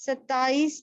27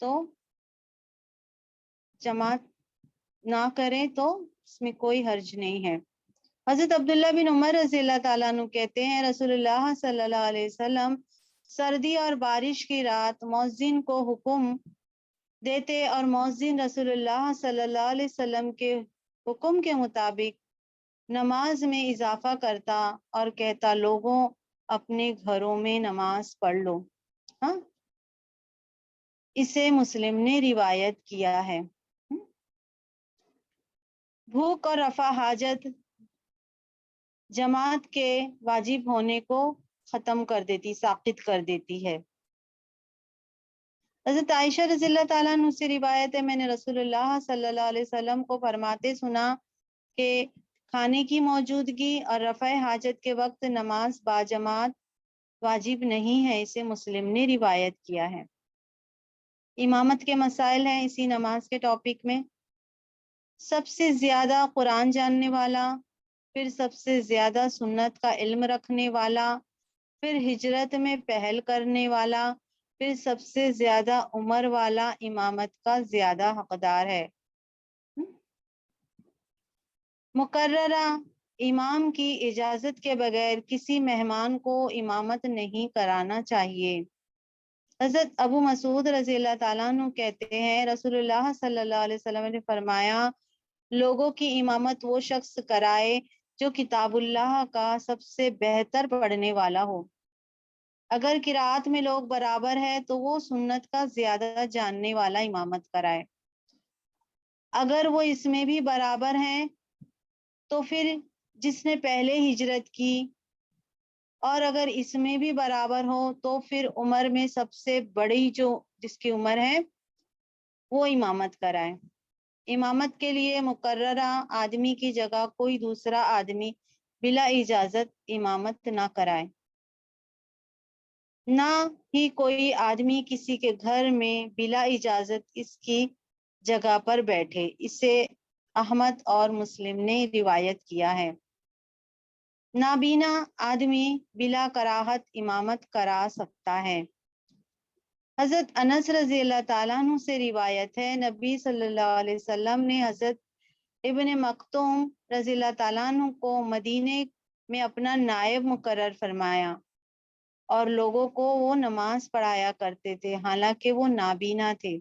تو جماعت نہ کریں تو اس میں کوئی حرج نہیں ہے۔ حضرت عبداللہ بن عمر رضی اللہ تعالیٰ عنہ کہتے ہیں رسول اللہ صلی اللہ علیہ وسلم سردی اور بارش کی رات مؤذن کو حکم دیتے اور مؤذن رسول اللہ صلی اللہ علیہ وسلم کے حکم کے مطابق نماز میں اضافہ کرتا اور کہتا لوگوں اپنے گھروں میں نماز پڑھ لو۔ ہاں، اسے مسلم نے روایت کیا ہے۔ بھوک اور رفع حاجت جماعت کے واجب ہونے کو ختم کر دیتی، ساقط کر دیتی ہے۔ حضرت عائشہ رضی اللہ تعالیٰ عنہ سے روایت ہے میں نے رسول اللہ صلی اللہ علیہ وسلم کو فرماتے سنا کہ کھانے کی موجودگی اور رفع حاجت کے وقت نماز باجماعت واجب نہیں ہے، اسے مسلم نے روایت کیا ہے۔ امامت کے مسائل ہیں اسی نماز کے ٹاپک میں۔ سب سے زیادہ قرآن جاننے والا، پھر سب سے زیادہ سنت کا علم رکھنے والا، پھر ہجرت میں پہل کرنے والا، پھر سب سے زیادہ عمر والا امامت کا زیادہ حقدار ہے۔ مقررہ امام کی اجازت کے بغیر کسی مہمان کو امامت نہیں کرانا چاہیے۔ حضرت ابو مسعود رضی اللہ تعالیٰ عنہ کہتے ہیں رسول اللہ صلی اللہ علیہ وسلم نے فرمایا لوگوں کی امامت وہ شخص کرائے جو کتاب اللہ کا سب سے بہتر پڑھنے والا ہو۔ اگر قرات میں لوگ برابر ہے تو وہ سنت کا زیادہ جاننے والا امامت کرائے، اگر وہ اس میں بھی برابر ہیں تو پھر جس نے پہلے ہجرت کی، اور اگر اس میں بھی برابر ہو تو پھر عمر میں سب سے بڑی جو جس کی عمر ہے وہ امامت کرائے۔ امامت کے لیے مقررہ آدمی کی جگہ کوئی دوسرا آدمی بلا اجازت امامت نہ کرائے، نہ ہی کوئی آدمی کسی کے گھر میں بلا اجازت اس کی جگہ پر بیٹھے، اسے احمد اور مسلم نے روایت کیا ہے۔ نابینا آدمی بلا کراہت امامت کرا سکتا ہے۔ حضرت انس رضی اللہ تعالیٰ عنہ سے روایت ہے نبی صلی اللہ علیہ وسلم نے حضرت ابن مکتوم رضی اللہ تعالیٰ عنہ کو مدینے میں اپنا نائب مقرر فرمایا اور لوگوں کو وہ نماز پڑھایا کرتے تھے حالانکہ وہ نابینا تھے۔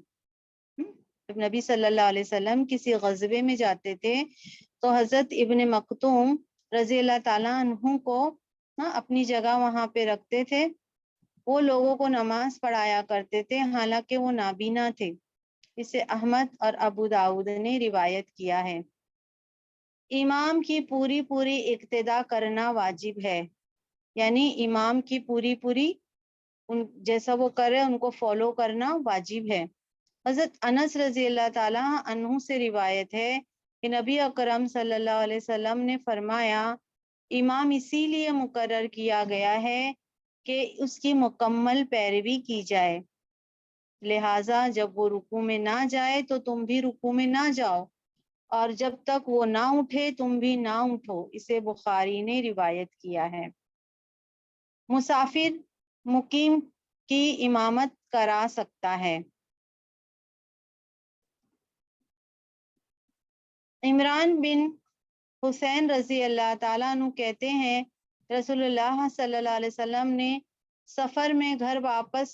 جب نبی صلی اللہ علیہ وسلم کسی غزوے میں جاتے تھے تو حضرت ابن مکتوم رضی اللہ تعالیٰ عنہ کو اپنی جگہ وہاں پہ رکھتے تھے، وہ لوگوں کو نماز پڑھایا کرتے تھے حالانکہ وہ نابینا تھے، اسے احمد اور ابو داؤد نے روایت کیا ہے۔ امام کی پوری اقتدا کرنا واجب ہے، یعنی امام کی پوری جیسا وہ کرے ان کو فالو کرنا واجب ہے۔ حضرت انس رضی اللہ تعالیٰ عنہ سے روایت ہے کہ نبی اکرم صلی اللہ علیہ وسلم نے فرمایا امام اسی لیے مقرر کیا گیا ہے کہ اس کی مکمل پیروی کی جائے، لہٰذا جب وہ رکوع میں نہ جائے تو تم بھی رکوع میں نہ جاؤ، اور جب تک وہ نہ اٹھے تم بھی نہ اٹھو، اسے بخاری نے روایت کیا ہے۔ مسافر مقیم کی امامت کرا سکتا ہے۔ عمران بن حسین رضی اللہ تعالیٰ عنہ کہتے ہیں رسول اللہ صلی اللہ علیہ وسلم نے سفر میں گھر واپس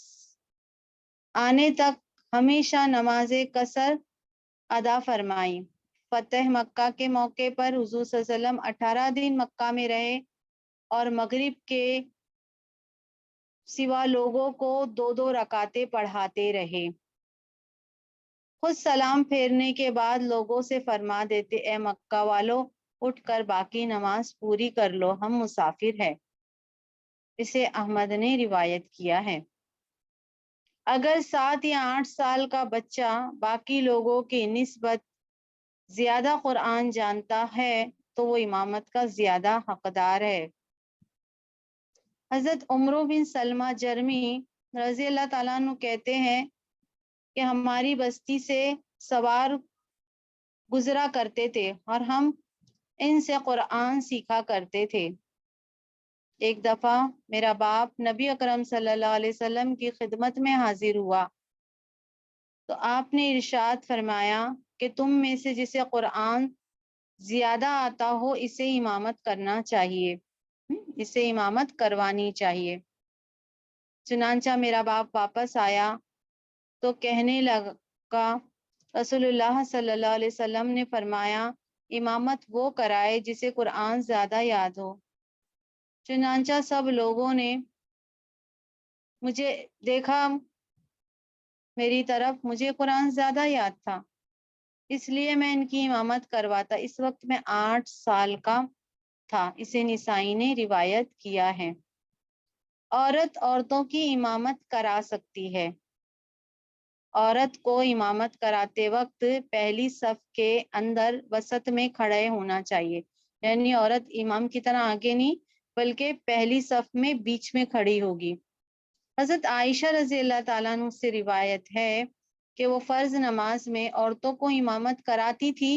آنے تک ہمیشہ نماز قصر ادا فرمائی۔ فتح مکہ کے موقع پر حضور صلی اللہ علیہ وسلم 18 دن مکہ میں رہے اور مغرب کے سوا لوگوں کو 2 رکعتیں پڑھاتے رہے۔ خود سلام پھیرنے کے بعد لوگوں سے فرما دیتے اے مکہ والو اٹھ کر باقی نماز پوری کر لو، ہم مسافر ہیں، اسے احمد نے روایت کیا ہے۔ اگر 7 یا 8 سال کا بچہ باقی لوگوں کی نسبت زیادہ قرآن جانتا ہے تو وہ امامت کا زیادہ حقدار ہے۔ حضرت عمرو بن سلمہ جرمی رضی اللہ تعالیٰ عنہ کہتے ہیں کہ ہماری بستی سے سوار گزرا کرتے تھے اور ہم ان سے قرآن سیکھا کرتے تھے۔ ایک دفعہ میرا باپ نبی اکرم صلی اللہ علیہ وسلم کی خدمت میں حاضر ہوا تو آپ نے ارشاد فرمایا کہ تم میں سے جسے قرآن زیادہ آتا ہو اسے امامت کرنا چاہیے، اسے امامت کروانی چاہیے۔ چنانچہ میرا باپ واپس آیا تو کہنے لگا رسول اللہ صلی اللہ علیہ وسلم نے فرمایا امامت وہ کرائے جسے قرآن زیادہ یاد ہو۔ چنانچہ سب لوگوں نے مجھے دیکھا میری طرف، مجھے قرآن زیادہ یاد تھا اس لیے میں ان کی امامت کرواتا۔ اس وقت میں 8 سال کا تھا۔ اسے نسائی نے روایت کیا ہے۔ عورت عورتوں کی امامت کرا سکتی ہے۔ عورت کو امامت کراتے وقت پہلی صف کے اندر وسط میں کھڑے ہونا چاہیے، یعنی عورت امام کی طرح آگے نہیں بلکہ پہلی صف میں بیچ میں کھڑی ہوگی۔ حضرت عائشہ رضی اللہ تعالیٰ عنہ سے روایت ہے کہ وہ فرض نماز میں عورتوں کو امامت کراتی تھی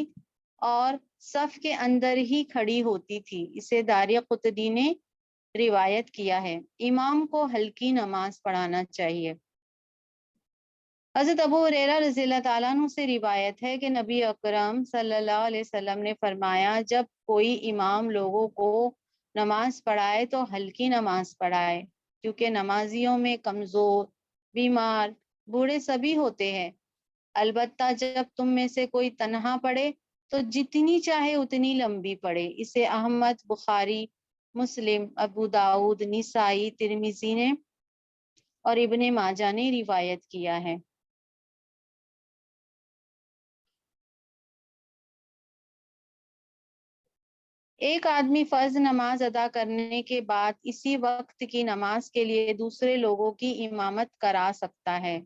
اور صف کے اندر ہی کھڑی ہوتی تھی۔ اسے دارِ قطنی نے روایت کیا ہے۔ امام کو ہلکی نماز پڑھانا چاہیے۔ حضرت ابو ہریرہ رضی اللہ تعالیٰ عنہ سے روایت ہے کہ نبی اکرم صلی اللہ علیہ وسلم نے فرمایا جب کوئی امام لوگوں کو نماز پڑھائے تو ہلکی نماز پڑھائے، کیونکہ نمازیوں میں کمزور، بیمار، بوڑھے سبھی ہوتے ہیں۔ البتہ جب تم میں سے کوئی تنہا پڑھے تو جتنی چاہے اتنی لمبی پڑھے۔ اسے احمد، بخاری، مسلم، ابو داؤد، نسائی، ترمذی نے اور ابن ماجہ نے روایت کیا ہے۔ ایک آدمی فرض نماز ادا کرنے کے بعد اسی وقت کی نماز کے لیے دوسرے لوگوں کی امامت کرا سکتا ہے۔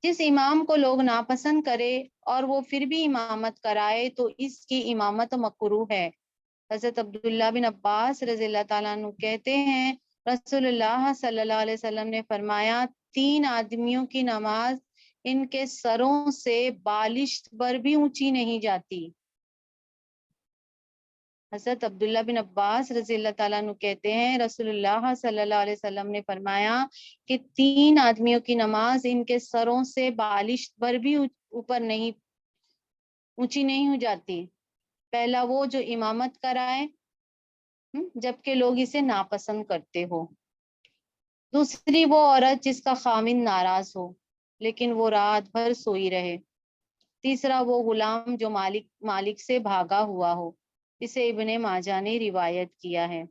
جس امام کو لوگ ناپسند کرے اور وہ پھر بھی امامت کرائے تو اس کی امامت مکروہ ہے۔ حضرت عبداللہ بن عباس رضی اللہ تعالیٰ عنہ کہتے ہیں رسول اللہ صلی اللہ علیہ وسلم نے فرمایا 3 آدمیوں کی نماز ان کے سروں سے بالشت پر بھی اونچی نہیں جاتی۔ حضرت عبداللہ بن عباس رضی اللہ تعالیٰ عنہ کہتے ہیں رسول اللہ صلی اللہ علیہ وسلم نے فرمایا کہ 3 آدمیوں کی نماز ان کے سروں سے بالشت پر بھی اوپر نہیں اونچی نہیں ہو جاتی۔ پہلا وہ جو امامت کرائے جبکہ لوگ اسے ناپسند کرتے ہو۔ دوسری وہ عورت جس کا خامند ناراض ہو لیکن وہ رات بھر سوئی رہے۔ تیسرا وہ غلام جو مالک سے بھاگا ہوا ہو۔ اسے ابن ماجہ نے روایت کیا ہے۔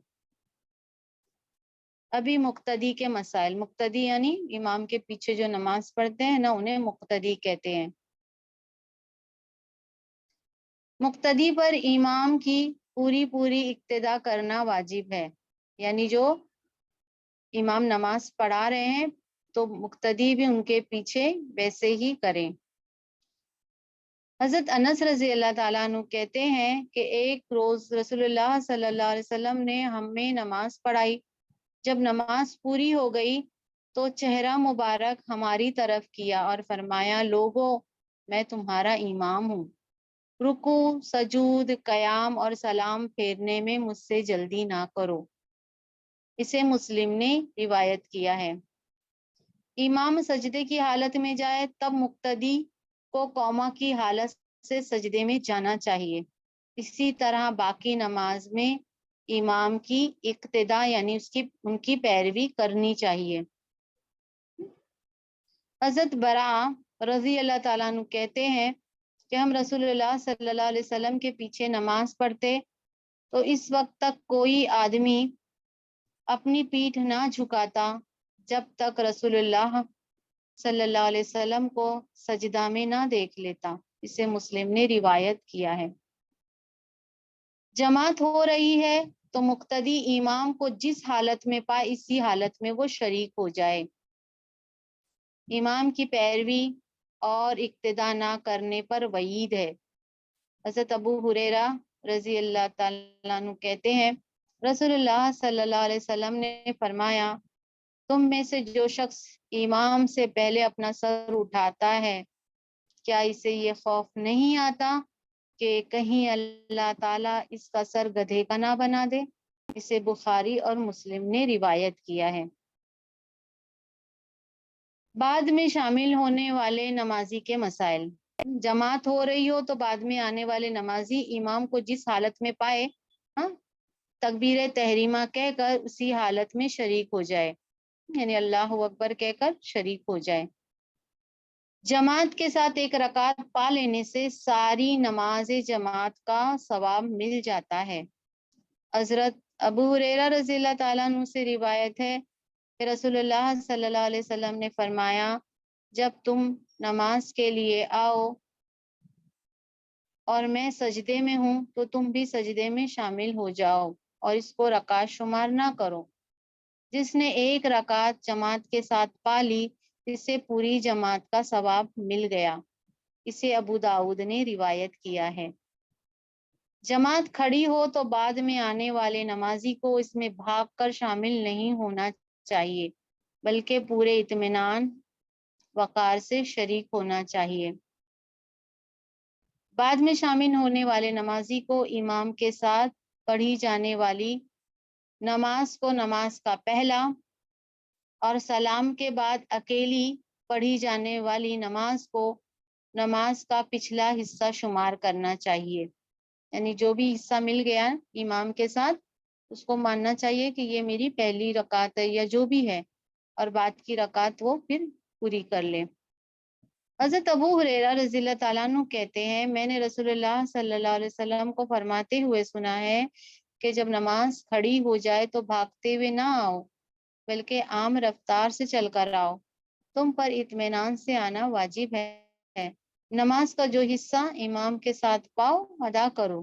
ابھی مقتدی کے مسائل۔ مقتدی یعنی امام کے پیچھے جو نماز پڑھتے ہیں نا انہیں مقتدی کہتے ہیں۔ مقتدی پر امام کی پوری اقتدا کرنا واجب ہے، یعنی جو امام نماز پڑھا رہے ہیں تو مقتدی بھی ان کے پیچھے ویسے ہی کریں۔ حضرت انس رضی اللہ تعالیٰ عنہ کہتے ہیں کہ ایک روز رسول اللہ صلی اللہ علیہ وسلم نے ہمیں نماز پڑھائی۔ جب نماز پوری ہو گئی تو چہرہ مبارک ہماری طرف کیا اور فرمایا لوگو میں تمہارا امام ہوں، رکوع، سجود، قیام اور سلام پھیرنے میں مجھ سے جلدی نہ کرو۔ اسے مسلم نے روایت کیا ہے۔ امام سجدے کی حالت میں جائے تب مقتدی کو قوما کی حالت سے سجدے میں جانا چاہیے۔ اسی طرح باقی نماز میں امام کی اقتدا یعنی ان کی پیروی کرنی چاہیے۔ حضرت براء رضی اللہ تعالیٰ عنہ کہتے ہیں کہ ہم رسول اللہ صلی اللہ علیہ وسلم کے پیچھے نماز پڑھتے تو اس وقت تک کوئی آدمی اپنی پیٹھ نہ جھکاتا جب تک رسول اللہ صلی اللہ علیہ وسلم کو سجدہ میں نہ دیکھ لیتا۔ اسے مسلم نے روایت کیا ہے۔ جماعت ہو رہی ہے تو مقتدی امام کو جس حالت میں پائے اسی حالت میں وہ شریک ہو جائے۔ امام کی پیروی اور اقتدا نہ کرنے پر وعید ہے۔ حضرت ابو ہریرہ رضی اللہ تعالیٰ عنہ کہتے ہیں رسول اللہ صلی اللہ علیہ وسلم نے فرمایا تم میں سے جو شخص امام سے پہلے اپنا سر اٹھاتا ہے کیا اسے یہ خوف نہیں آتا کہ کہیں اللہ تعالیٰ اس کا سر گدھے کا نہ بنا دے؟ اسے بخاری اور مسلم نے روایت کیا ہے۔ بعد میں شامل ہونے والے نمازی کے مسائل۔ جماعت ہو رہی ہو تو بعد میں آنے والے نمازی امام کو جس حالت میں پائے تکبیر تحریمہ کہہ کر اسی حالت میں شریک ہو جائے، یعنی اللہ اکبر کہہ کر شریک ہو جائے۔ جماعت کے ساتھ ایک رکعت پا لینے سے ساری نماز جماعت کا ثواب مل جاتا ہے۔ حضرت ابو ہریرہ رضی اللہ تعالیٰ عنہ سے روایت ہے کہ رسول اللہ صلی اللہ علیہ وسلم نے فرمایا، جب تم نماز کے لیے آؤ اور میں سجدے میں ہوں تو تم بھی سجدے میں شامل ہو جاؤ اور اس کو رکعت شمار نہ کرو۔ جس نے ایک رکعت جماعت کے ساتھ پا لی اسے پوری جماعت کا ثواب مل گیا۔ اسے ابو داؤد نے روایت کیا ہے۔ جماعت کھڑی ہو تو بعد میں آنے والے نمازی کو اس میں بھاگ کر شامل نہیں ہونا چاہیے، بلکہ پورے اطمینان وقار سے شریک ہونا چاہیے۔ بعد میں شامل ہونے والے نمازی کو امام کے ساتھ پڑھی جانے والی نماز کو نماز کا پہلا اور سلام کے بعد اکیلی پڑھی جانے والی نماز کو نماز کا پچھلا حصہ شمار کرنا چاہیے، یعنی جو بھی حصہ مل گیا امام کے ساتھ اس کو ماننا چاہیے کہ یہ میری پہلی رکعت ہے یا جو بھی ہے، اور بعد کی رکعت وہ پھر پوری کر لے۔ حضرت ابو ہریرہ رضی اللہ تعالیٰ عنہ کہتے ہیں، میں نے رسول اللہ صلی اللہ علیہ وسلم کو فرماتے ہوئے سنا ہے کہ جب نماز کھڑی ہو جائے تو بھاگتے ہوئے نہ آؤ بلکہ عام رفتار سے چل کر آؤ، تم پر اطمینان سے آنا واجب ہے۔ نماز کا جو حصہ امام کے ساتھ پاؤ ادا کرو،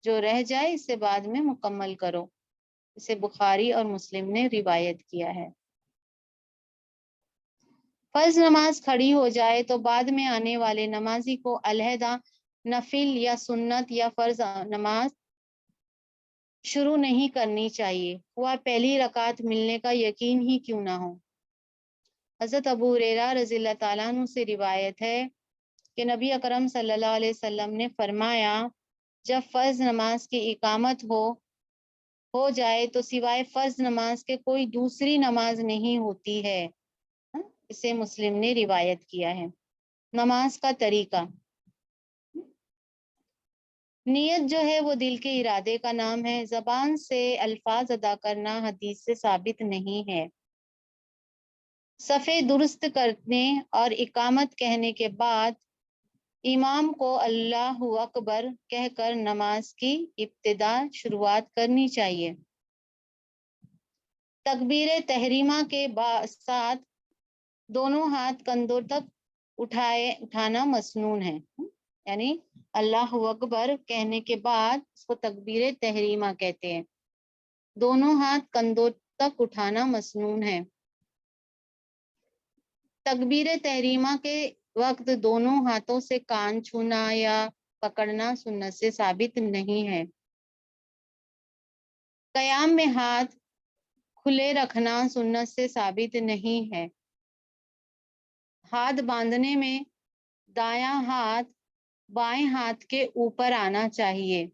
جو رہ جائے اسے بعد میں مکمل کرو۔ اسے بخاری اور مسلم نے روایت کیا ہے۔ فرض نماز کھڑی ہو جائے تو بعد میں آنے والے نمازی کو علیحدہ نفل یا سنت یا فرض نماز شروع نہیں کرنی چاہیے، ہوا پہلی رکعت ملنے کا یقین ہی کیوں نہ ہو۔ حضرت ابو ہریرہ رضی اللہ تعالیٰ عنہ سے روایت ہے کہ نبی اکرم صلی اللہ علیہ وسلم نے فرمایا، جب فرض نماز کی اقامت ہو جائے تو سوائے فرض نماز کے کوئی دوسری نماز نہیں ہوتی ہے۔ اسے مسلم نے روایت کیا ہے۔ نماز کا طریقہ، نیت جو ہے وہ دل کے ارادے کا نام ہے، زبان سے الفاظ ادا کرنا حدیث سے ثابت نہیں ہے۔ صفے درست کرنے اور اقامت کہنے کے بعد امام کو اللہ اکبر کہہ کر نماز کی ابتدا شروعات کرنی چاہیے۔ تکبیر تحریمہ کے ساتھ دونوں ہاتھ کندھوں تک اٹھانا مسنون ہے، یعنی اللہ اکبر کہنے کے بعد اس کو تکبیر تحریمہ کہتے ہیں۔ دونوں ہاتھ کندھوں تک اٹھانا مسنون ہے۔ تکبیر تحریمہ کے وقت دونوں ہاتھوں سے کان چھونا یا پکڑنا سنت سے ثابت نہیں ہے۔ قیام میں ہاتھ کھلے رکھنا سنت سے ثابت نہیں ہے۔ ہاتھ باندھنے میں دایاں ہاتھ بائیں ہاتھ کے اوپر آنا چاہیے۔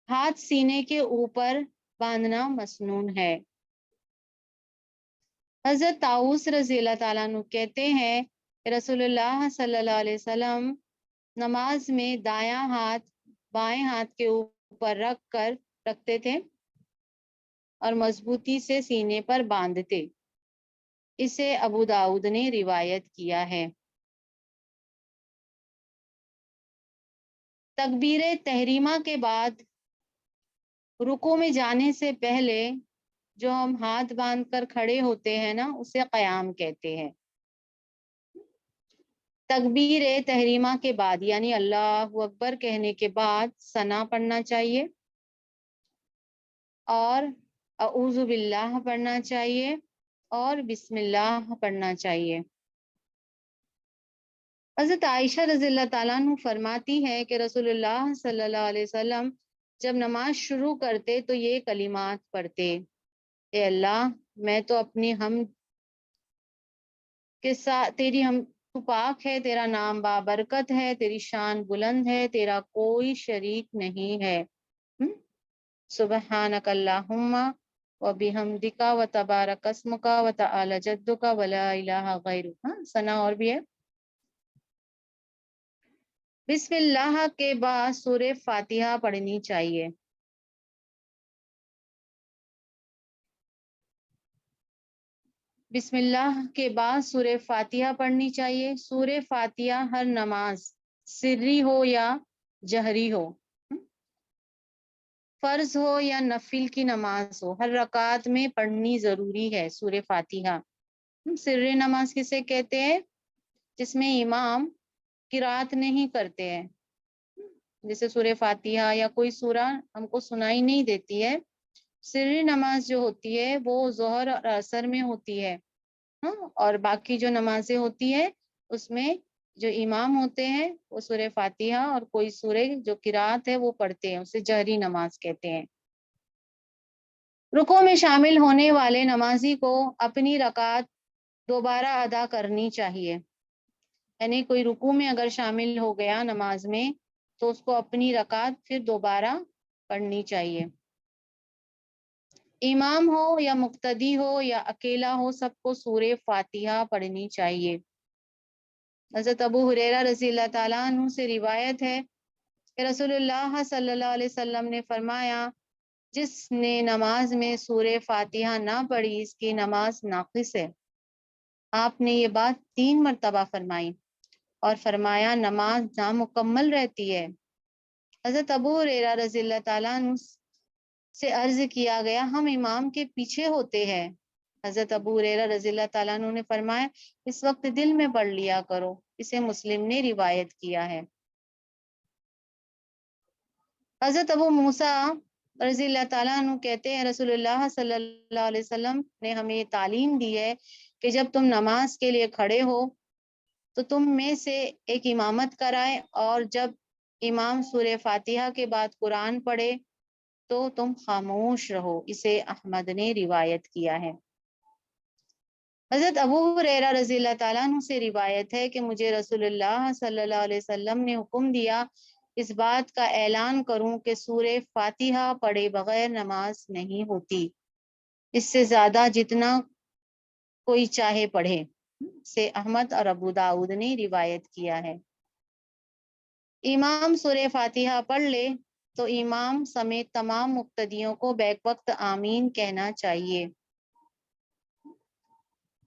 ہاتھ سینے کے اوپر باندھنا مسنون ہے۔ حضرت طاؤس رضی اللہ تعالیٰ عنہ کہتے ہیں کہ رسول اللہ صلی اللہ علیہ وسلم نماز میں دایاں ہاتھ بائیں ہاتھ کے اوپر رکھتے تھے اور مضبوطی سے سینے پر باندھتے۔ اسے ابو داؤد نے روایت کیا ہے۔ تکبیر تحریمہ کے بعد رکوع میں جانے سے پہلے جو ہم ہاتھ باندھ کر کھڑے ہوتے ہیں نا اسے قیام کہتے ہیں۔ تکبیر تحریمہ کے بعد یعنی اللہ اکبر کہنے کے بعد ثنا پڑھنا چاہیے اور اعوذ باللہ پڑھنا چاہیے اور بسم اللہ پڑھنا چاہیے۔ حضرت عائشہ رضی اللہ تعالیٰ عنہ فرماتی ہے کہ رسول اللہ صلی اللہ علیہ وسلم جب نماز شروع کرتے تو یہ کلمات پڑھتے، اے اللہ میں تو اپنی حمد کے ساتھ تو پاک ہے، تیرا نام بابرکت ہے، تیری شان بلند ہے، تیرا کوئی شریک نہیں ہے۔ سبحانک اللہم و بحمدک و تبارک اسمک و تعالی جدک و لا الہ غیرک۔ ثنا اور بھی ہے۔ بسم اللہ کے بعد سورہ فاتحہ پڑھنی چاہیے۔ بسم اللہ کے بعد سورہ فاتحہ پڑھنی چاہیے۔ سورہ فاتحہ ہر نماز سری ہو یا جہری ہو، فرض ہو یا نفل کی نماز ہو، ہر رکعت میں پڑھنی ضروری ہے سورہ فاتحہ۔ سر نماز کسے کہتے ہیں؟ جس میں امام قرات نہیں کرتے ہیں، جیسے سورہ فاتحہ یا کوئی سورہ ہم کو سنائی نہیں دیتی ہے۔ سری نماز جو ہوتی ہے وہ ظہر اور عصر میں ہوتی ہے، اور باقی جو نمازیں ہوتی ہے اس میں جو امام ہوتے ہیں وہ سورہ فاتحہ اور کوئی سورہ جو قرات ہے وہ پڑھتے ہیں، اسے جہری نماز کہتے ہیں۔ رکوع میں شامل ہونے والے نمازی کو اپنی رکعت دوبارہ ادا کرنی چاہیے، یعنی کوئی رکوع میں اگر شامل ہو گیا نماز میں تو اس کو اپنی رکعت پھر دوبارہ پڑھنی چاہیے۔ امام ہو یا مقتدی ہو یا اکیلا ہو، سب کو سورہ فاتحہ پڑھنی چاہیے۔ حضرت ابو ہریرہ رضی اللہ تعالیٰ عنہ سے روایت ہے کہ رسول اللہ صلی اللہ علیہ وسلم نے فرمایا، جس نے نماز میں سورہ فاتحہ نہ پڑھی اس کی نماز ناقص ہے۔ آپ نے یہ بات 3 مرتبہ فرمائی اور فرمایا نماز نامکمل رہتی ہے۔ حضرت ابو ہریرہ رضی اللہ تعالیٰ عنہ سے عرض کیا گیا، ہم امام کے پیچھے ہوتے ہیں۔ حضرت ابو ہریرہ رضی اللہ تعالیٰ عنہ نے فرمایا، اس وقت دل میں پڑھ لیا کرو۔ اسے مسلم نے روایت کیا ہے۔ حضرت ابو موسیٰ رضی اللہ تعالیٰ عنہ کہتے ہیں، رسول اللہ صلی اللہ علیہ وسلم نے ہمیں تعلیم دی ہے کہ جب تم نماز کے لیے کھڑے ہو تو تم میں سے ایک امامت کرائے، اور جب امام سورہ فاتحہ کے بعد قرآن پڑھے تو تم خاموش رہو۔ اسے احمد نے روایت کیا ہے۔ حضرت ابو ہریرہ رضی اللہ تعالیٰ عنہ سے روایت ہے کہ مجھے رسول اللہ صلی اللہ علیہ وسلم نے حکم دیا اس بات کا اعلان کروں کہ سورہ فاتحہ پڑھے بغیر نماز نہیں ہوتی، اس سے زیادہ جتنا کوئی چاہے پڑھے۔ سے احمد اور ابو داؤد نے روایت کیا ہے۔ امام سورہ فاتحہ پڑھ لے تو امام سمیت تمام مقتدیوں کو بیک وقت آمین کہنا چاہیے۔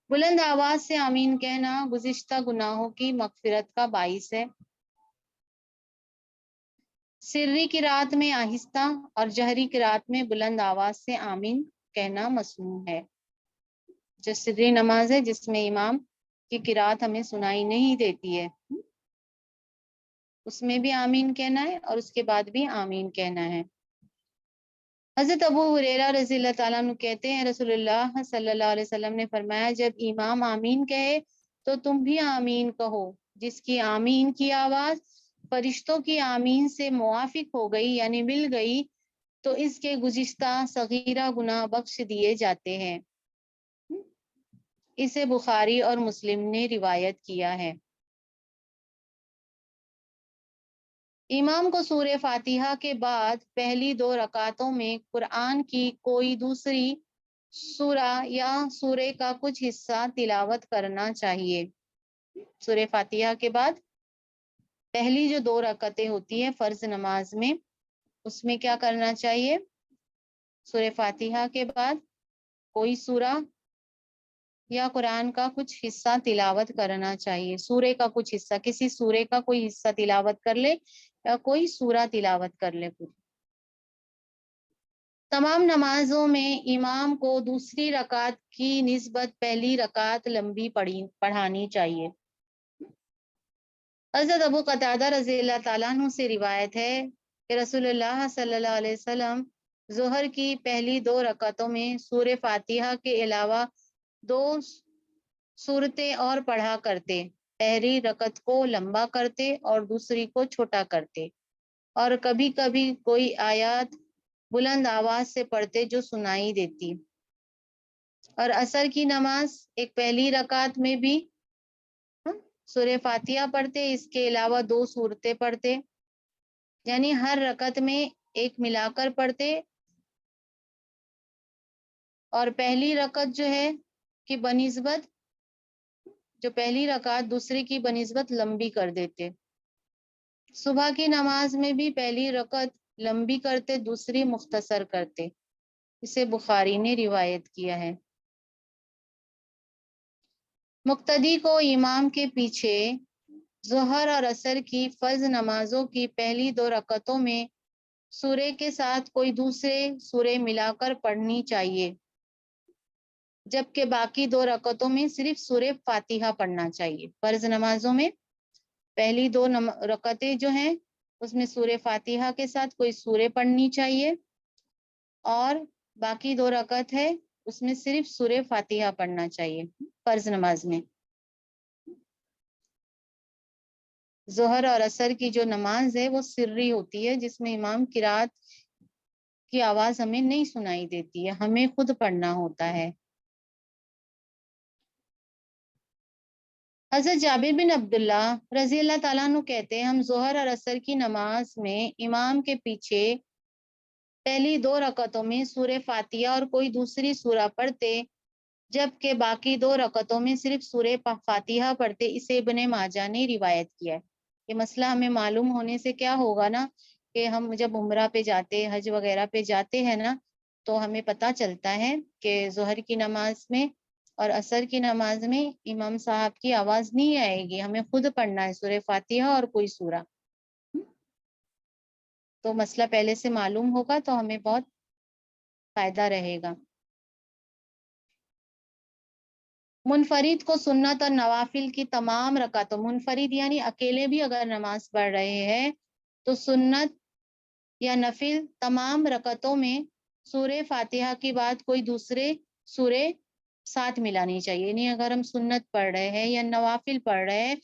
بلند آواز سے آمین کہنا گزشتہ گناہوں کی مغفرت کا باعث ہے۔ سری قرات میں آہستہ اور جہری قرات میں بلند آواز سے آمین کہنا مسنون ہے۔ جو سری نماز ہے جس میں امام کی قرات ہمیں سنائی نہیں دیتی ہے، اس میں بھی آمین کہنا ہے اور اس کے بعد بھی آمین کہنا ہے۔ حضرت ابو ہریرہ رضی اللہ تعالیٰ عنہ کہتے ہیں، رسول اللہ صلی اللہ علیہ وسلم نے فرمایا، جب امام آمین کہے تو تم بھی آمین کہو۔ جس کی آمین کی آواز فرشتوں کی آمین سے موافق ہو گئی یعنی مل گئی تو اس کے گزشتہ صغیرہ گناہ بخش دیے جاتے ہیں۔ اسے بخاری اور مسلم نے روایت کیا ہے۔ امام کو سورہ فاتحہ کے بعد پہلی 2 رکعتوں میں قرآن کی کوئی دوسری سورہ یا سورے کا کچھ حصہ تلاوت کرنا چاہیے۔ سورہ فاتحہ کے بعد پہلی جو 2 رکعتیں ہوتی ہیں فرض نماز میں، اس میں کیا کرنا چاہیے؟ سورہ فاتحہ کے بعد کوئی سورہ یا قرآن کا کچھ حصہ تلاوت کرنا چاہیے۔ سورے کا کچھ حصہ، کسی سورے کا کوئی حصہ تلاوت کر لے یا کوئی سورہ تلاوت کر لے۔ تمام نمازوں میں امام کو دوسری رکعت کی نسبت پہلی رکعت لمبی پڑھانی چاہیے۔ حضرت ابو قتادہ رضی اللہ تعالیٰ عنہ سے روایت ہے کہ رسول اللہ صلی اللہ علیہ وسلم ظہر کی پہلی 2 رکعتوں میں سورہ فاتحہ کے علاوہ 2 سورتیں اور پڑھا کرتے۔ پہلی رکعت کو لمبا کرتے اور دوسری کو چھوٹا کرتے، اور کبھی کبھی کوئی آیات بلند آواز سے پڑھتے جو سنائی دیتی۔ اور عصر کی نماز ایک پہلی رکعت میں بھی سورہ فاتحہ پڑھتے، اس کے علاوہ 2 سورتیں پڑھتے، یعنی ہر رکعت میں ایک ملا کر پڑھتے، اور پہلی رکعت جو ہے کہ بنسبت، جو پہلی رکعت دوسری کی بنسبت لمبی کر دیتے۔ صبح کی نماز میں بھی پہلی رکعت لمبی کرتے، دوسری مختصر کرتے، اسے بخاری نے روایت کیا ہے۔ مقتدی کو امام کے پیچھے ظہر اور عصر کی فرض نمازوں کی پہلی 2 رکعتوں میں سورے کے ساتھ کوئی دوسرے سورے ملا کر پڑھنی چاہیے، جبکہ باقی 2 رکعتوں میں صرف سورہ فاتحہ پڑھنا چاہیے۔ فرض نمازوں میں پہلی 2 رکعتیں جو ہیں اس میں سورہ فاتحہ کے ساتھ کوئی سورے پڑھنی چاہیے، اور باقی 2 رکعت ہے اس میں صرف سورہ فاتحہ پڑھنا چاہیے فرض نماز میں۔ ظہر اور عصر کی جو نماز ہے وہ سری ہوتی ہے، جس میں امام قرات کی آواز ہمیں نہیں سنائی دیتی ہے، ہمیں خود پڑھنا ہوتا ہے۔ حضرت جابر بن عبداللہ رضی اللہ تعالیٰ عنہ کہتے ہیں، ہم ظہر اور عصر کی نماز میں امام کے پیچھے پہلی 2 رکعتوں میں سورہ فاتحہ اور کوئی دوسری سورہ پڑھتے، جبکہ باقی 2 رکعتوں میں صرف سورہ فاتحہ پڑھتے۔ اسے ابن ماجہ نے روایت کیا ہے۔ یہ مسئلہ ہمیں معلوم ہونے سے کیا ہوگا نا، کہ ہم جب عمرہ پہ جاتے، حج وغیرہ پہ جاتے ہیں نا، تو ہمیں پتہ چلتا ہے کہ ظہر کی نماز میں اور عصر کی نماز میں امام صاحب کی آواز نہیں آئے گی، ہمیں خود پڑھنا ہے سورہ فاتحہ اور کوئی سورہ۔ تو مسئلہ پہلے سے معلوم ہوگا تو ہمیں بہت فائدہ رہے گا۔ منفرد کو سنت اور نوافل کی تمام رکعتوں، منفرد یعنی اکیلے بھی اگر نماز پڑھ رہے ہیں تو سنت یا نفل تمام رکعتوں میں سورہ فاتحہ کے بعد کوئی دوسرے سورے ساتھ ملانی چاہیے، یعنی اگر ہم سنت پڑھ رہے ہیں یا نوافل پڑھ رہے ہیں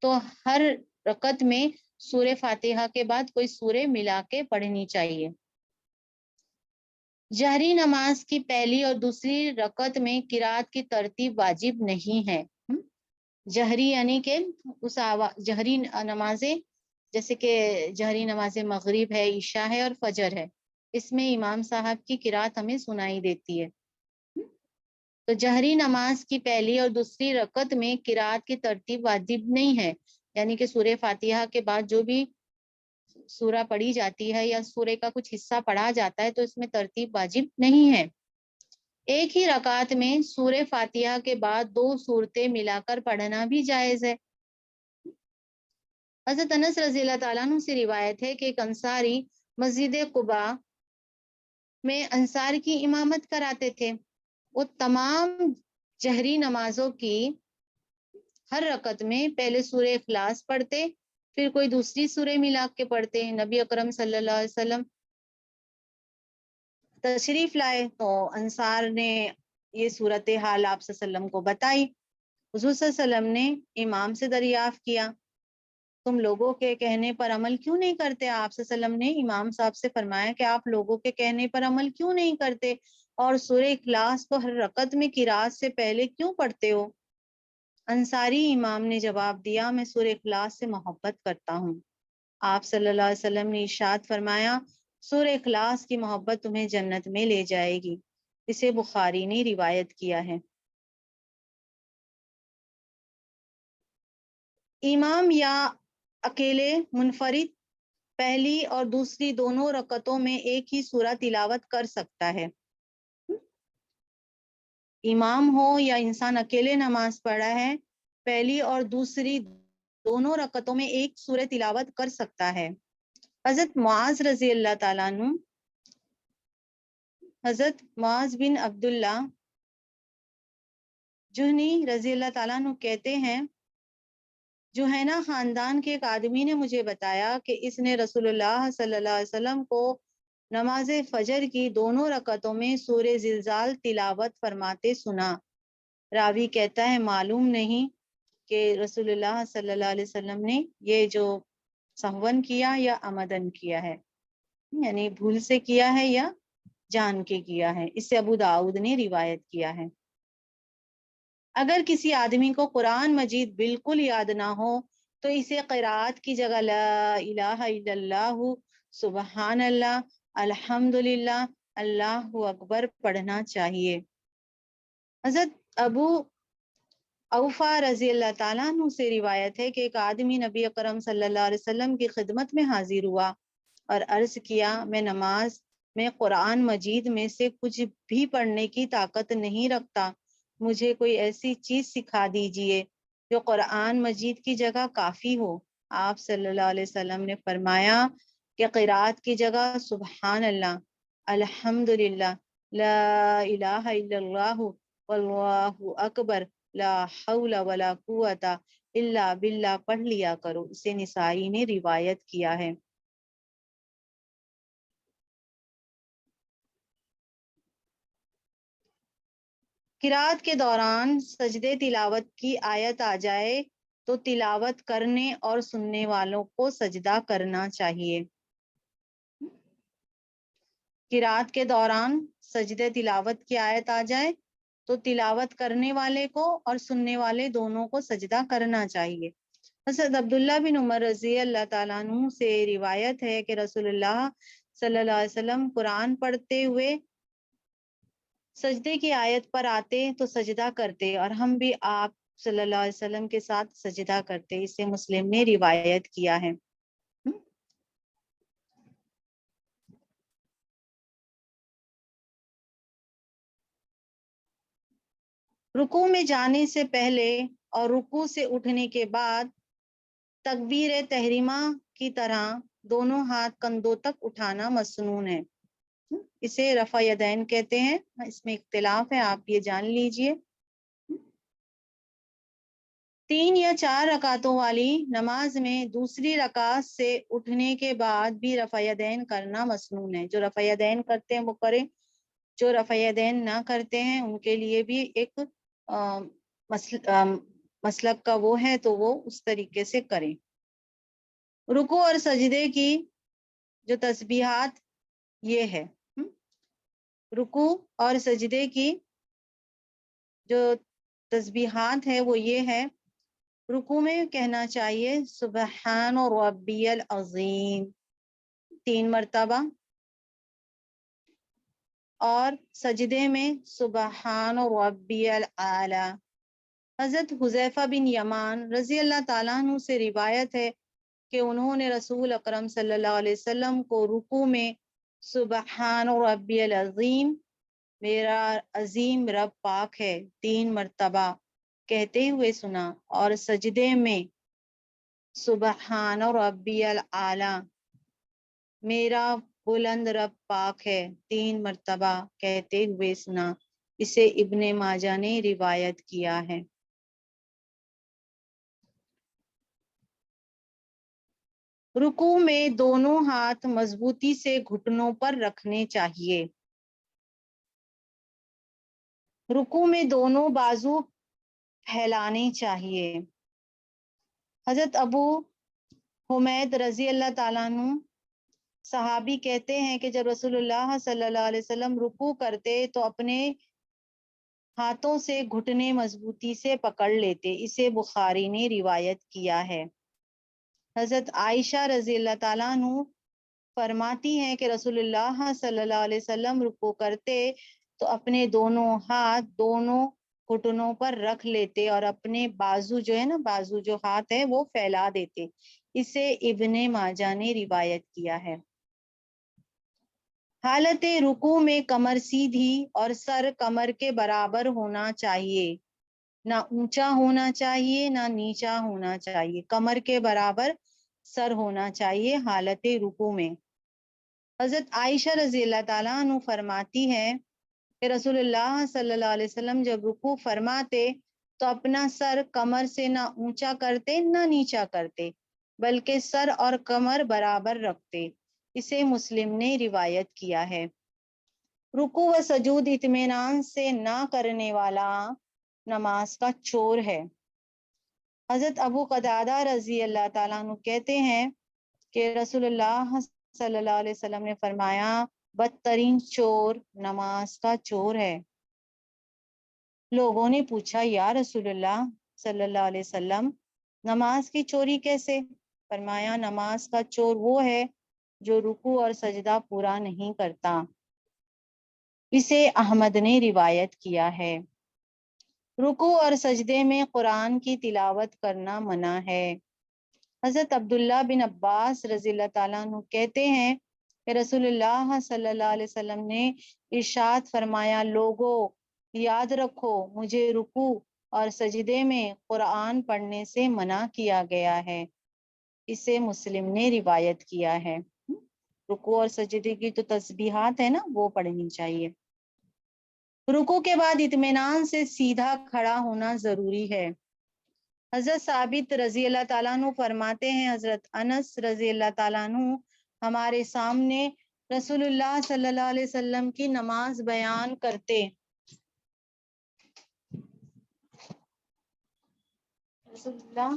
تو ہر رکعت میں سورہ فاتحہ کے بعد کوئی سورے ملا کے پڑھنی چاہیے۔ جہری نماز کی پہلی اور دوسری رکعت میں قرات کی ترتیب واجب نہیں ہے۔ جہری یعنی کہ اس جہری نمازیں، جیسے کہ جہری نماز مغرب ہے، عشاء ہے اور فجر ہے، اس میں امام صاحب کی قرات ہمیں سنائی دیتی ہے۔ تو جہری نماز کی پہلی اور دوسری رکعت میں قرات کی ترتیب واجب نہیں ہے، یعنی کہ سورہ فاتحہ کے بعد جو بھی سورہ پڑھی جاتی ہے یا سورہ کا کچھ حصہ پڑھا جاتا ہے تو اس میں ترتیب واجب نہیں ہے۔ ایک ہی رکعت میں سورہ فاتحہ کے بعد 2 سورتیں ملا کر پڑھنا بھی جائز ہے۔ حضرت انس رضی اللہ تعالیٰ عنہ سے روایت ہے کہ ایک انصاری مسجد قباء میں انصار کی امامت کراتے تھے۔ وہ تمام جہری نمازوں کی ہر رکعت میں پہلے سورہ اخلاص پڑھتے، پھر کوئی دوسری سورہ ملا کے پڑھتے۔ نبی اکرم صلی اللہ علیہ وسلم تشریف لائے تو انصار نے یہ صورتحال آپ صلی اللہ علیہ وسلم کو بتائی۔ حضور صلی اللہ علیہ وسلم نے امام سے دریافت کیا، تم لوگوں کے کہنے پر عمل کیوں نہیں کرتے؟ آپ صلی اللہ علیہ وسلم نے امام صاحب سے فرمایا کہ آپ لوگوں کے کہنے پر عمل کیوں نہیں کرتے اور سورہ اخلاص کو ہر رکعت میں قرات سے پہلے کیوں پڑھتے ہو؟ انصاری امام نے جواب دیا، میں سورہ اخلاص سے محبت کرتا ہوں۔ آپ صلی اللہ علیہ وسلم نے ارشاد فرمایا، سورہ اخلاص کی محبت تمہیں جنت میں لے جائے گی۔ اسے بخاری نے روایت کیا ہے۔ امام یا اکیلے منفرد پہلی اور دوسری دونوں رکعتوں میں ایک ہی سورہ تلاوت کر سکتا ہے۔ امام ہو یا انسان اکیلے نماز پڑھا ہے، پہلی اور دوسری دونوں رکعتوں میں ایک سورہ تلاوت کر سکتا ہے۔ حضرت معاذ رضی اللہ تعالیٰ عنہ، حضرت معاذ بن عبداللہ جہنی رضی اللہ تعالیٰ عنہ کہتے ہیں، جوہینہ خاندان کے ایک آدمی نے مجھے بتایا کہ اس نے رسول اللہ صلی اللہ علیہ وسلم کو نماز فجر کی دونوں رکعتوں میں سورہ زلزال تلاوت فرماتے سنا۔ راوی کہتا ہے معلوم نہیں کہ رسول اللہ صلی اللہ علیہ وسلم نے یہ جو سہون کیا یا عمدن کیا ہے، یعنی بھول سے کیا ہے یا جان کے کیا ہے۔ اس سے ابو داؤد نے روایت کیا ہے۔ اگر کسی آدمی کو قرآن مجید بالکل یاد نہ ہو تو اسے قرات کی جگہ لا الہ الا اللہ، سبحان اللہ، الحمدللہ، اللہ اکبر پڑھنا چاہیے۔ حضرت ابو اوفا رضی اللہ تعالیٰ عنہ سے روایت ہے کہ ایک آدمی نبی اکرم صلی اللہ علیہ وسلم کی خدمت میں حاضر ہوا اور عرض کیا، میں نماز میں قرآن مجید میں سے کچھ بھی پڑھنے کی طاقت نہیں رکھتا، مجھے کوئی ایسی چیز سکھا دیجئے جو قرآن مجید کی جگہ کافی ہو۔ آپ صلی اللہ علیہ وسلم نے فرمایا کہ قرات کی جگہ سبحان اللہ، الحمدللہ، لا الہ الا اللہ، واللہ اکبر، لا حول ولا قوت الا باللہ پڑھ لیا کرو۔ اسے نسائی نے روایت کیا ہے۔ قرات کے دوران سجدے تلاوت کی آیت آ جائے تو تلاوت کرنے اور سننے والوں کو سجدہ کرنا چاہیے۔ قرات کے دوران سجدے تلاوت کی آیت آ جائے تو تلاوت کرنے والے کو اور سننے والے دونوں کو سجدہ کرنا چاہیے۔ حضرت عبداللہ بن عمر رضی اللہ تعالیٰ عنہ سے روایت ہے کہ رسول اللہ صلی اللہ علیہ وسلم قرآن پڑھتے ہوئے سجدے کی آیت پر آتے تو سجدہ کرتے اور ہم بھی آپ صلی اللہ علیہ وسلم کے ساتھ سجدہ کرتے۔ اسے مسلم نے روایت کیا ہے۔ رکوع میں جانے سے پہلے اور رکوع سے اٹھنے کے بعد تکبیر تحریمہ کی طرح دونوں ہاتھ کندھوں تک اٹھانا مسنون ہے۔ اسے رفع یدین کہتے ہیں، اس میں اختلاف ہے، آپ یہ جان لیجئے۔ 3 یا 4 رکعتوں والی نماز میں دوسری رکعت سے اٹھنے کے بعد بھی رفع یدین کرنا مسنون ہے۔ جو رفع یدین کرتے ہیں وہ کریں، جو رفع یدین نہ کرتے ہیں ان کے لیے بھی ایک مسلک کا وہ ہے تو وہ اس طریقے سے کریں۔ رکوع اور سجدے کی جو تسبیحات یہ ہے، رکوع اور سجدے کی جو تسبیحات ہے وہ یہ ہے، رکوع میں کہنا چاہیے سبحان ربی العظیم 3 مرتبہ، اور سجدے میں سبحان ربی الاعلی۔ حضرت حذیفہ بن یمان رضی اللہ تعالیٰ عنہ سے روایت ہے کہ انہوں نے رسول اکرم صلی اللہ علیہ وسلم کو رکوع میں سبحان ربی العظیم، میرا عظیم رب پاک ہے 3 مرتبہ کہتے ہوئے سنا، اور سجدے میں سبحان ربی الاعلی، میرا بلند رب پاک ہے 3 مرتبہ کہتے ہوئے سنا۔ اسے ابن ماجہ نے روایت کیا ہے۔ رکوع میں دونوں ہاتھ مضبوطی سے گھٹنوں پر رکھنے چاہیے۔ رکوع میں دونوں بازو پھیلانے چاہیے۔ حضرت ابو حمید رضی اللہ تعالیٰ عنہ صحابی کہتے ہیں کہ جب رسول اللہ صلی اللہ علیہ وسلم رکوع کرتے تو اپنے ہاتھوں سے گھٹنے مضبوطی سے پکڑ لیتے۔ اسے بخاری نے روایت کیا ہے۔ حضرت عائشہ رضی اللہ تعالیٰ عنہ فرماتی ہیں کہ رسول اللہ صلی اللہ علیہ وسلم رکوع کرتے تو اپنے دونوں ہاتھ دونوں گھٹنوں پر رکھ لیتے اور اپنے بازو جو ہے نا، بازو جو ہاتھ ہے وہ پھیلا دیتے۔ اسے ابن ماجہ نے روایت کیا ہے۔ حالت رکوع میں کمر سیدھی اور سر کمر کے برابر ہونا چاہیے، نہ اونچا ہونا چاہیے نہ نیچا ہونا چاہیے، کمر کے برابر سر ہونا چاہیے حالت رکوع میں۔ حضرت عائشہ رضی اللہ تعالیٰ عنہ فرماتی ہے کہ رسول اللہ صلی اللہ علیہ وسلم جب رکوع فرماتے تو اپنا سر کمر سے نہ اونچا کرتے نہ نیچا کرتے، بلکہ سر اور کمر برابر رکھتے۔ اسے مسلم نے روایت کیا ہے۔ رکوع و سجود اطمینان سے نہ کرنے والا نماز کا چور ہے۔ حضرت ابو قتادہ رضی اللہ تعالیٰ عنہ کہتے ہیں کہ رسول اللہ صلی اللہ علیہ وسلم نے فرمایا، بدترین چور نماز کا چور ہے۔ لوگوں نے پوچھا یا رسول اللہ صلی اللہ علیہ وسلم نماز کی چوری کیسے؟ فرمایا نماز کا چور وہ ہے جو رکوع اور سجدہ پورا نہیں کرتا۔ اسے احمد نے روایت کیا ہے۔ رکوع اور سجدے میں قرآن کی تلاوت کرنا منع ہے۔ حضرت عبداللہ بن عباس رضی اللہ تعالیٰ عنہ کہتے ہیں کہ رسول اللہ صلی اللہ علیہ وسلم نے ارشاد فرمایا لوگو یاد رکھو مجھے رکوع اور سجدے میں قرآن پڑھنے سے منع کیا گیا ہے۔ اسے مسلم نے روایت کیا ہے۔ رکوع اور سجدے کی تو تسبیحات ہے نا وہ پڑھنی چاہیے۔ رکوع کے بعد اطمینان سے سیدھا کھڑا ہونا ضروری ہے۔ حضرت ثابت رضی اللہ تعالیٰ عنہ فرماتے ہیں حضرت انس رضی اللہ تعالیٰ عنہ ہمارے سامنے رسول اللہ صلی اللہ علیہ وسلم کی نماز بیان کرتے۔ رسول اللہ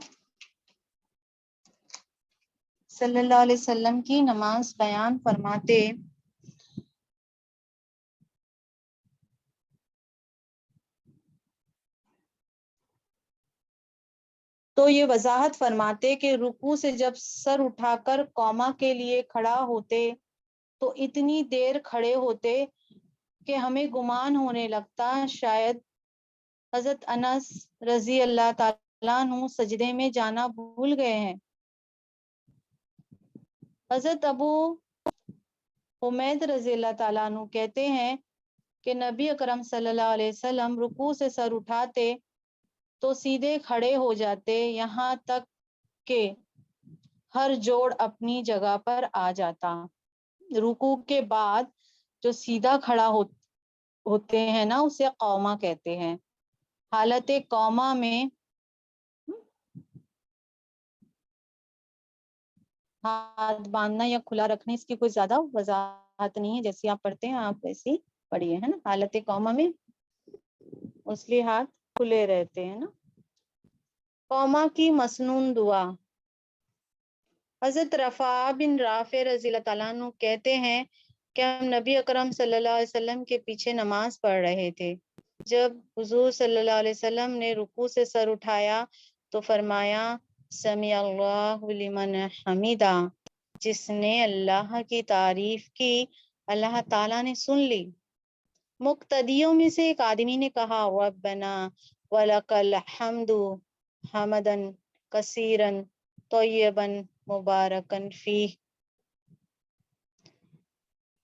صلی اللہ علیہ وسلم کی نماز بیان فرماتے تو یہ وضاحت فرماتے کہ رکوع سے جب سر اٹھا کر قوما کے لیے کھڑا ہوتے تو اتنی دیر کھڑے ہوتے کہ ہمیں گمان ہونے لگتا شاید حضرت انس رضی اللہ تعالیٰ عنہ سجدے میں جانا بھول گئے ہیں۔ حضرت ابو حمید رضی اللہ تعالیٰ عنہ کہتے ہیں کہ نبی اکرم صلی اللہ علیہ وسلم رکوع سے سر اٹھاتے تو سیدھے کھڑے ہو جاتے یہاں تک کہ ہر جوڑ اپنی جگہ پر آ جاتا۔ رکوع کے بعد جو سیدھا کھڑا ہوتے ہیں نا اسے قوما کہتے ہیں۔ حالت قوما میں ہاتھ باندھنا یا کھلا رکھنا اس کی کوئی زیادہ وضاحت نہیں ہے، جیسے آپ پڑھتے ہیں آپ ویسے پڑھیے ہے نا۔ حالت قوما میں اس لیے ہاتھ کھلے رہتے ہیں نا۔ قوما کی مسنون دعا۔ حضرت رفاع بن رافع رضی اللہ تعالیٰ عنہ کہتے ہیں کہ ہم نبی اکرم صلی اللہ علیہ وسلم کے پیچھے نماز پڑھ رہے تھے۔ جب حضور صلی اللہ علیہ وسلم نے رکوع سے سر اٹھایا تو فرمایا سمیع اللہ لمن حمیدہ، جس نے اللہ کی تعریف کی اللہ تعالیٰ نے سن لی۔ مقتدیوں میں سے ایک آدمی نے کہا ربنا ولک الحمد حمدا کثیرا طیبا مبارکن فیہ،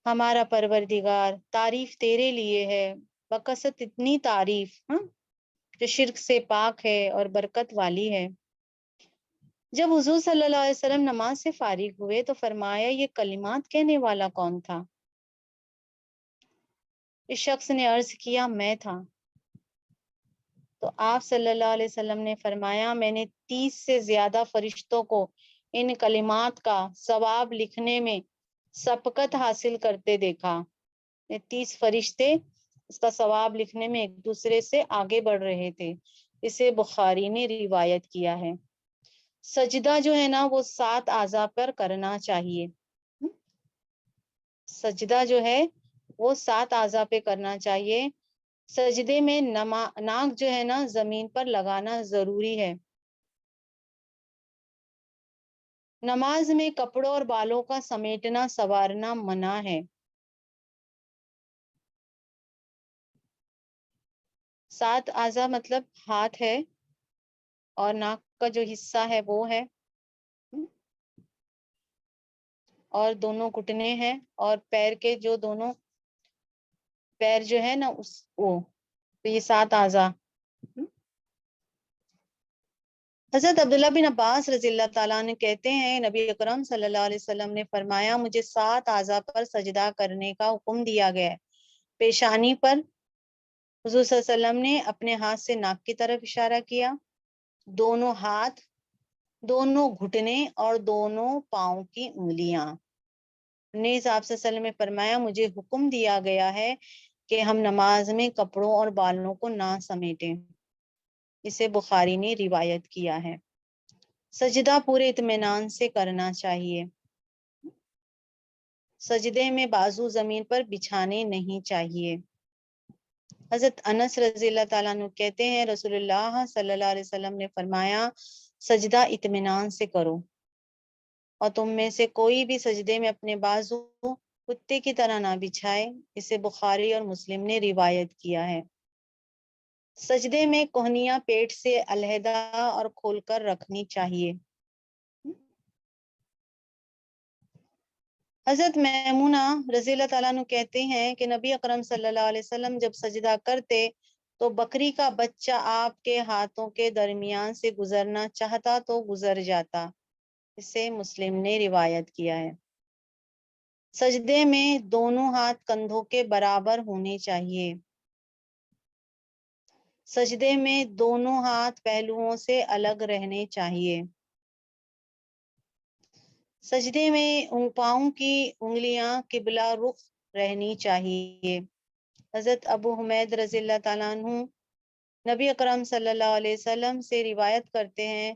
ہمارا پروردگار تعریف تیرے لیے ہے بکثرت اتنی تعریف جو شرک سے پاک ہے اور برکت والی ہے۔ جب حضور صلی اللہ علیہ وسلم نماز سے فارغ ہوئے تو فرمایا یہ کلمات کہنے والا کون تھا؟ اس شخص نے عرض کیا میں تھا۔ تو آپ صلی اللہ علیہ وسلم نے فرمایا میں نے 30 سے زیادہ فرشتوں کو ان کلمات کا ثواب لکھنے میں سبقت حاصل کرتے دیکھا۔ 30 فرشتے اس کا ثواب لکھنے میں ایک دوسرے سے آگے بڑھ رہے تھے۔ اسے بخاری نے روایت کیا ہے۔ سجدہ جو ہے نا وہ 7 اعضاء پر کرنا چاہیے۔ سجدہ جو ہے وہ 7 اعضاء پہ کرنا چاہیے۔ سجدے میں ناک جو ہے نا زمین پر لگانا ضروری ہے۔ نماز میں کپڑوں اور بالوں کا سمیٹنا سنوارنا منع ہے۔ 7 اعضاء مطلب ہاتھ ہے اور ناک کا جو حصہ ہے وہ ہے اور دونوں گھٹنے ہیں اور پیر کے جو دونوں پیر جو ہے نا وہ تو یہ 7 اعضاء۔ حضرت عبداللہ بن عباس رضی اللہ تعالیٰ عنہ کہتے ہیں نبی اکرم صلی اللہ علیہ وسلم نے فرمایا مجھے 7 اعضاء پر سجدہ کرنے کا حکم دیا گیا ہے۔ پیشانی پر حضور صلی اللہ علیہ وسلم نے اپنے ہاتھ سے ناک کی طرف اشارہ کیا، دونوں ہاتھ، دونوں گھٹنے اور دونوں پاؤں کی انگلیاں۔ نیز آپ صلی اللہ علیہ وسلم نے فرمایا مجھے حکم دیا گیا ہے کہ ہم نماز میں کپڑوں اور بالوں کو نہ سمیٹیں۔ اسے بخاری نے روایت کیا ہے۔ سجدہ پورے اطمینان سے کرنا چاہیے۔ سجدے میں بازو زمین پر بچھانے نہیں چاہیے۔ حضرت انس رضی اللہ تعالیٰ عنہ کہتے ہیں رسول اللہ صلی اللہ علیہ وسلم نے فرمایا سجدہ اطمینان سے کرو اور تم میں سے کوئی بھی سجدے میں اپنے بازو کتے کی طرح نہ بچھائے، اسے بخاری اور مسلم نے روایت کیا ہے۔ سجدے میں کوہنیاں پیٹ سے علیحدہ اور کھول کر رکھنی چاہیے۔ حضرت میمونہ رضی اللہ تعالیٰ عنہ کہتے ہیں کہ نبی اکرم صلی اللہ علیہ وسلم جب سجدہ کرتے تو بکری کا بچہ آپ کے ہاتھوں کے درمیان سے گزرنا چاہتا تو گزر جاتا، اسے مسلم نے روایت کیا ہے۔ سجدے میں دونوں ہاتھ کندھوں کے برابر ہونے چاہیے۔ سجدے میں دونوں ہاتھ پہلوؤں سے الگ رہنے چاہیے۔ سجدے میں پاؤں کی انگلیاں قبلہ رخ رہنی چاہیے۔ حضرت ابو حمید رضی اللہ تعالیٰ عنہ نبی اکرم صلی اللہ علیہ وسلم سے روایت کرتے ہیں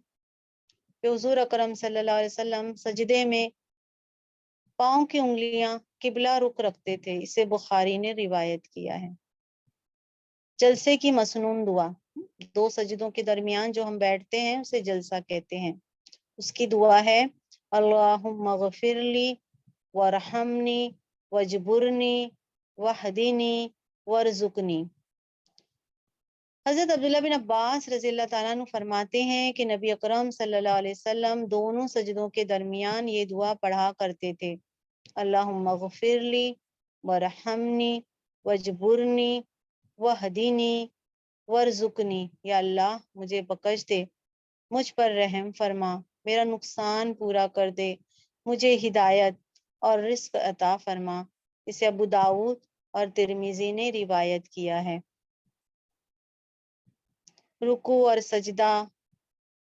کہ حضور اکرم صلی اللہ علیہ وسلم سجدے میں پاؤں کی انگلیاں قبلہ رخ رکھتے تھے، اسے بخاری نے روایت کیا ہے۔ جلسے کی مسنون دعا، دو سجدوں کے درمیان جو ہم بیٹھتے ہیں اسے جلسہ کہتے ہیں۔ اس کی دعا ہے اللہم اغفر لی ورحمنی وجبرنی وہدنی ورزقنی۔ حضرت عبداللہ بن عباس رضی اللہ تعالیٰ عنہ فرماتے ہیں کہ نبی اکرم صلی اللہ علیہ وسلم دونوں سجدوں کے درمیان یہ دعا پڑھا کرتے تھے، اللہم اغفر لی ورحمنی وجبرنی وہدنی ورزقنی، یا اللہ مجھے بخش دے، مجھ پر رحم فرما، میرا نقصان پورا کر دے، مجھے ہدایت اور رزق عطا فرما، اسے ابو داؤد اور ترمذی نے روایت کیا ہے۔ رکوع اور سجدہ،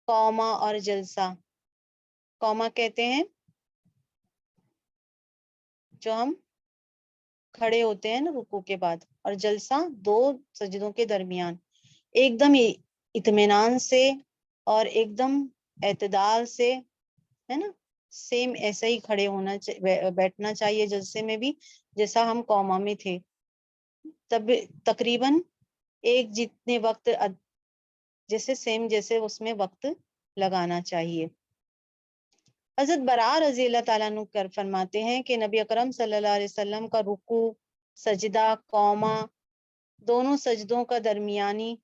قوما اور جلسہ۔ قوما کہتے ہیں جو ہم کھڑے ہوتے ہیں نا رکوع کے بعد، اور جلسہ دو سجدوں کے درمیان ایک دم اطمینان سے اور ایک دم اعتدال سے، ہے نا، سیم ایسا ہی کھڑے ہونا بیٹھنا چاہیے جلسے میں بھی جیسا ہم قوما میں تھے، تب تقریباً ایک جتنے وقت جیسے سیم جیسے اس میں وقت لگانا چاہیے۔ حضرت براء رضی اللہ تعالیٰ عنہ فرماتے ہیں کہ نبی اکرم صلی اللہ علیہ وسلم کا رکوع، سجدہ، قوما، دونوں سجدوں کا درمیانی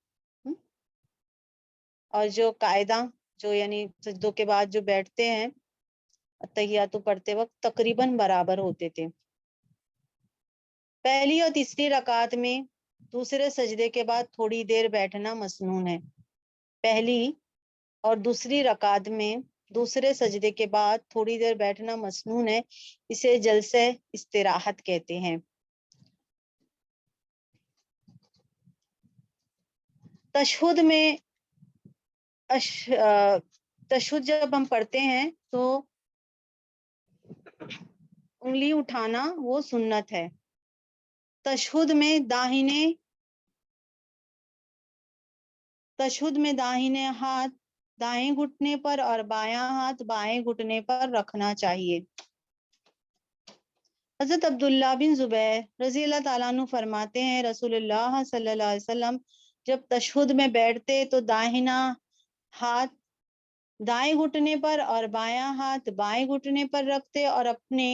اور جو قاعدہ جو یعنی سجدوں کے بعد جو بیٹھتے ہیں تحیات پڑھتے وقت تقریباً برابر ہوتے تھے۔ پہلی اور تیسری رکعت میں دوسرے سجدے کے بعد تھوڑی دیر بیٹھنا مسنون ہے۔ پہلی اور دوسری رکعت میں دوسرے سجدے کے بعد تھوڑی دیر بیٹھنا مسنون ہے، اسے جلسہ استراحت کہتے ہیں۔ تشہد میں تشہد جب ہم پڑھتے ہیں تو انگلی اٹھانا وہ سنت ہے۔ تشہد میں داہنے ہاتھ دائیں گھٹنے پر اور بایاں ہاتھ بائیں گھٹنے پر رکھنا چاہیے۔ حضرت عبداللہ بن زبیر رضی اللہ تعالیٰ عنہ فرماتے ہیں رسول اللہ صلی اللہ علیہ وسلم جب تشہد میں بیٹھتے تو داہنا ہاتھ دائیں گھٹنے پر اور بایاں ہاتھ بائیں گھٹنے پر رکھتے اور اپنے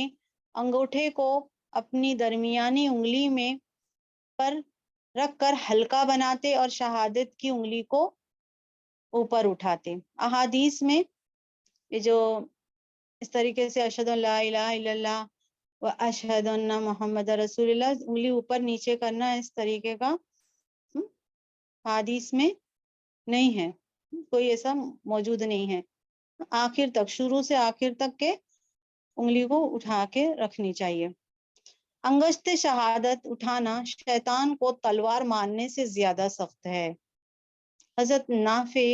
انگوٹھے کو اپنی درمیانی انگلی میں پر رکھ کر ہلکا بناتے اور شہادت کی انگلی کو اوپر اٹھاتے۔ احادیث میں یہ جو اس طریقے سے اشہد ان لا الہ الا اللہ و اشہد ان محمد رسول اللہ انگلی اوپر نیچے کرنا اس طریقے کا حدیث میں نہیں ہے، کوئی ایسا موجود نہیں ہے۔ آخر تک شروع سے آخر تک کے انگلی کو اٹھا کے رکھنی چاہیے۔ انگشت شہادت اٹھانا شیطان کو تلوار مارنے سے زیادہ سخت ہے۔ حضرت نافع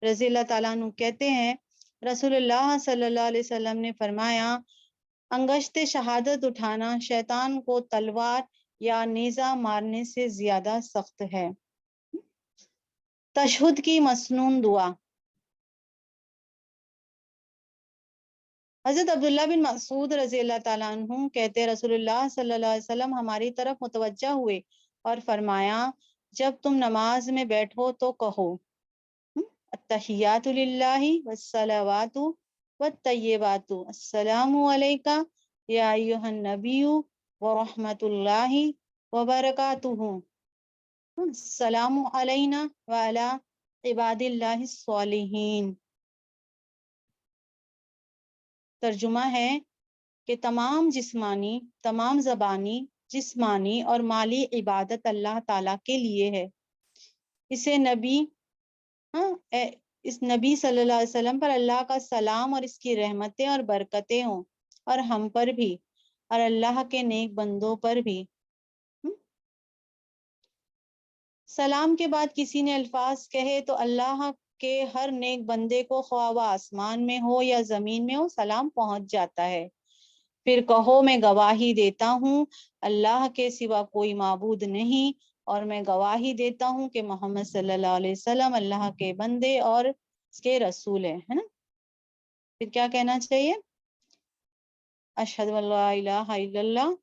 رضی اللہ تعالیٰ عنہ کہتے ہیں رسول اللہ صلی اللہ علیہ وسلم نے فرمایا انگشت شہادت اٹھانا شیطان کو تلوار یا نیزہ مارنے سے زیادہ سخت ہے۔ تشہد کی مسنون دعا۔ حضرت عبداللہ بن مسعود رضی اللہ تعالیٰ عنہ کہتے رسول اللہ صلی اللہ علیہ وسلم ہماری طرف متوجہ ہوئے اور فرمایا جب تم نماز میں بیٹھو تو کہو التحیات للہ والصلوات والطیبات السلام علیکہ یا ایہا النبی ورحمۃ اللہ وبرکاتہ السلام علینا وعلی عباد اللہ الصالحین۔ ترجمہ ہے کہ تمام زبانی، جسمانی اور مالی عبادت اللہ تعالیٰ کے لیے ہے۔ اس نبی صلی اللہ علیہ وسلم پر اللہ کا سلام اور اس کی رحمتیں اور برکتیں ہوں، اور ہم پر بھی اور اللہ کے نیک بندوں پر بھی۔ سلام کے بعد کسی نے الفاظ کہے تو اللہ کے ہر نیک بندے کو خواہ وہ آسمان میں ہو یا زمین میں ہو سلام پہنچ جاتا ہے۔ پھر کہو میں گواہی دیتا ہوں اللہ کے سوا کوئی معبود نہیں، اور میں گواہی دیتا ہوں کہ محمد صلی اللہ علیہ وسلم اللہ کے بندے اور اس کے رسول ہے نا۔ پھر کیا کہنا چاہیے؟ اشہد ان لا الہ الا اللہ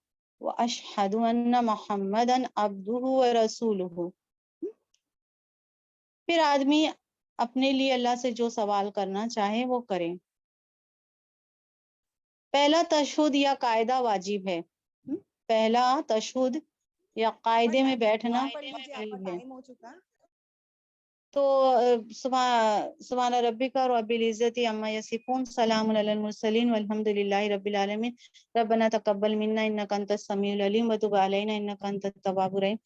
واشہد ان محمدا عبدہ ورسولہ۔ پھر آدمی اپنے لیے اللہ سے جو سوال کرنا چاہے وہ کرے۔ پہلا تشہد یا قاعدہ واجب ہے۔ پہلا تشہد یا قاعدے میں بیٹھنا واجب ہے۔ تو سبحان ربک رب العزت عما یصفون، سلام علی المرسلین والحمد للہ رب العالمین، ربنا تقبل منا انک انت السمیع العلیم وتب علینا انک انت التواب الرحیم۔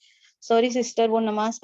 سوری سسٹر، وہ نماز